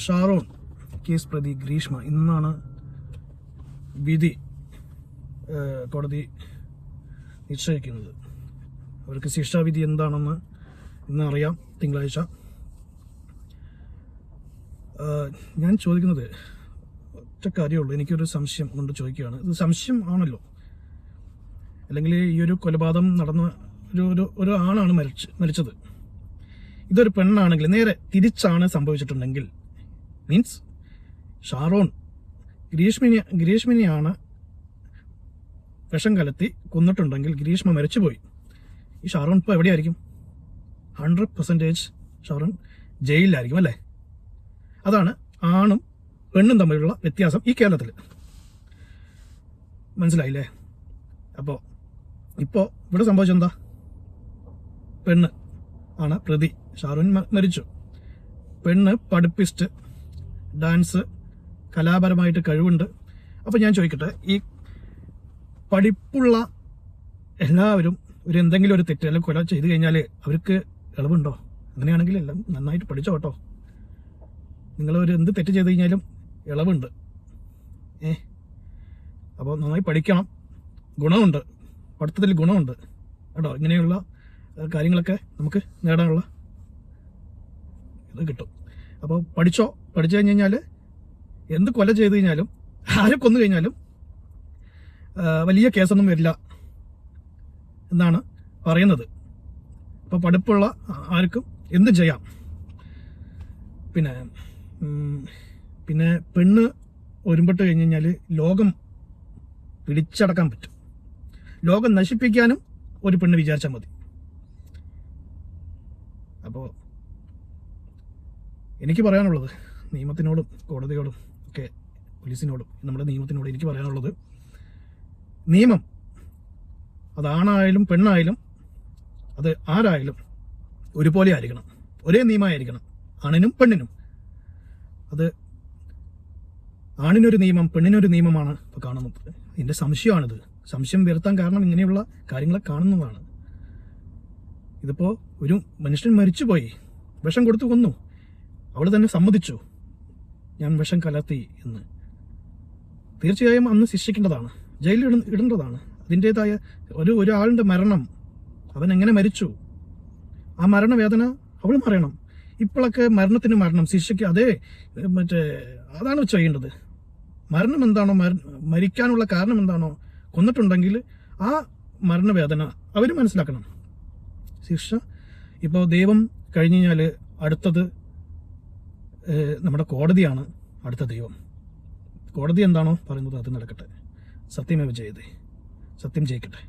Sharon case പ്രതി ഗ്രീഷ്മ ഇന്നാണ് വിധി കോടതി നിശ്ചയിക്കുന്നത്. അവർക്ക് ശിക്ഷാവിധി എന്താണെന്ന് ഇന്ന് അറിയാം, തിങ്കളാഴ്ച. ഞാൻ ചോദിക്കുന്നത് ഒറ്റ കാര്യമുള്ളൂ, എനിക്കൊരു സംശയം കൊണ്ട് ചോദിക്കുകയാണ്. ഇത് സംശയം ആണല്ലോ, അല്ലെങ്കിൽ ഈ ഒരു കൊലപാതകം നടന്ന ഒരു ആണാണ് മരിച്ചത്. ഇതൊരു പെണ്ണാണെങ്കിൽ, നേരെ തിരിച്ചാണ് സംഭവിച്ചിട്ടുണ്ടെങ്കിൽ, മീൻസ് ഷാരോൺ ഗ്രീഷ്മിനെയാണ് വിഷം കലത്തി കൊന്നിട്ടുണ്ടെങ്കിൽ ഗ്രീഷ്മ മരിച്ചുപോയി. ഈ ഷാരോൺ ഇപ്പോൾ എവിടെയായിരിക്കും? 100% ഷാരോൺ ജയിലിലായിരിക്കും അല്ലേ? അതാണ് ആണും പെണ്ണും തമ്മിലുള്ള വ്യത്യാസം ഈ കേരളത്തിൽ. മനസ്സിലായില്ലേ? അപ്പോൾ ഇവിടെ സംഭവിച്ചെന്താ? പെണ്ണ് ആണ് പ്രതി. ഷാരോൺ മരിച്ചു. പെണ്ണ് പഠിപ്പിസ്റ്റ്, ഡാൻസ്, കലാപരമായിട്ട് കഴിവുണ്ട്. അപ്പോൾ ഞാൻ ചോദിക്കട്ടെ, ഈ പഠിപ്പുള്ള എല്ലാവരും എന്തെങ്കിലും ഒരു തെറ്റ് അല്ലെങ്കിൽ കൊല ചെയ്ത് കഴിഞ്ഞാൽ അവർക്ക് ഇളവുണ്ടോ? അങ്ങനെയാണെങ്കിൽ എല്ലാം നന്നായിട്ട് പഠിച്ചോ കേട്ടോ. നിങ്ങൾ എന്ത് തെറ്റ് ചെയ്ത് കഴിഞ്ഞാലും ഇളവുണ്ട്. അപ്പോൾ നന്നായി പഠിക്കണം. ഗുണമുണ്ട്, പഠിത്തത്തിൽ ഗുണമുണ്ട് കേട്ടോ. ഇങ്ങനെയുള്ള കാര്യങ്ങളൊക്കെ നമുക്ക് നേടാനുള്ള ഇത് കിട്ടും. അപ്പോൾ പഠിച്ചു കഴിഞ്ഞാൽ എന്ത് കൊല ചെയ്ത് കഴിഞ്ഞാലും ആരെ കൊന്നു കഴിഞ്ഞാലും വലിയ കേസൊന്നും വരില്ല എന്നാണ് പറയുന്നത്. അപ്പോൾ പഠിപ്പുള്ള ആർക്കും എന്തും ചെയ്യാം. പിന്നെ പെണ്ണ് ഒരുമ്പെട്ട് കഴിഞ്ഞ് കഴിഞ്ഞാൽ ലോകം പിടിച്ചടക്കാൻ പറ്റും. ലോകം നശിപ്പിക്കാനും ഒരു പെണ്ണ് വിചാരിച്ചാൽ മതി. അപ്പോൾ എനിക്ക് പറയാനുള്ളത് നിയമത്തിനോടും കോടതിയോടും ഒക്കെ, പോലീസിനോടും നമ്മുടെ നിയമത്തിനോടും എനിക്ക് പറയാനുള്ളത്, നിയമം അതാണായാലും പെണ്ണായാലും അത് ആരായാലും ഒരുപോലെ ആയിരിക്കണം, ഒരേ നിയമമായിരിക്കണം ആണിനും പെണ്ണിനും. അത് ആണിനൊരു നിയമം പെണ്ണിനൊരു നിയമമാണ് ഇപ്പോൾ കാണുന്നത്. എൻ്റെ സംശയമാണിത്. സംശയം വരുത്താൻ കാരണം ഇങ്ങനെയുള്ള കാര്യങ്ങളെ കാണുന്നതാണ്. ഇതിപ്പോൾ ഒരു മനുഷ്യൻ മരിച്ചുപോയി, വിഷം കൊടുത്തു കൊന്നു. അവൾ തന്നെ സമ്മതിച്ചു, ഞാൻ വിഷം കലർത്തി എന്ന്. തീർച്ചയായും അന്ന് ശിക്ഷിക്കേണ്ടതാണ്, ജയിലിൽ ഇടേണ്ടതാണ്. അതിൻ്റെതായ ഒരാളുടെ മരണം, അവൻ എങ്ങനെ മരിച്ചു, ആ മരണവേദന അവൾ മറയണം. ഇപ്പോഴൊക്കെ മരണത്തിന് മരണം, ശിക്ഷയ്ക്ക് അതാണ് ചെയ്യേണ്ടത്. മരണം എന്താണോ, മരിക്കാനുള്ള കാരണം എന്താണോ, കൊന്നിട്ടുണ്ടെങ്കിൽ ആ മരണവേദന അവർ മനസ്സിലാക്കണം. ശിക്ഷ ഇപ്പോൾ ദൈവം കഴിഞ്ഞ് കഴിഞ്ഞാൽ അടുത്തത് നമ്മുടെ കോടതിയാണ്. അടുത്ത ദൈവം. കോടതി എന്താണോ പറയുന്നത് അത് നടക്കട്ടെ. സത്യമേവ ജയതേ. സത്യം ജയിക്കട്ടെ.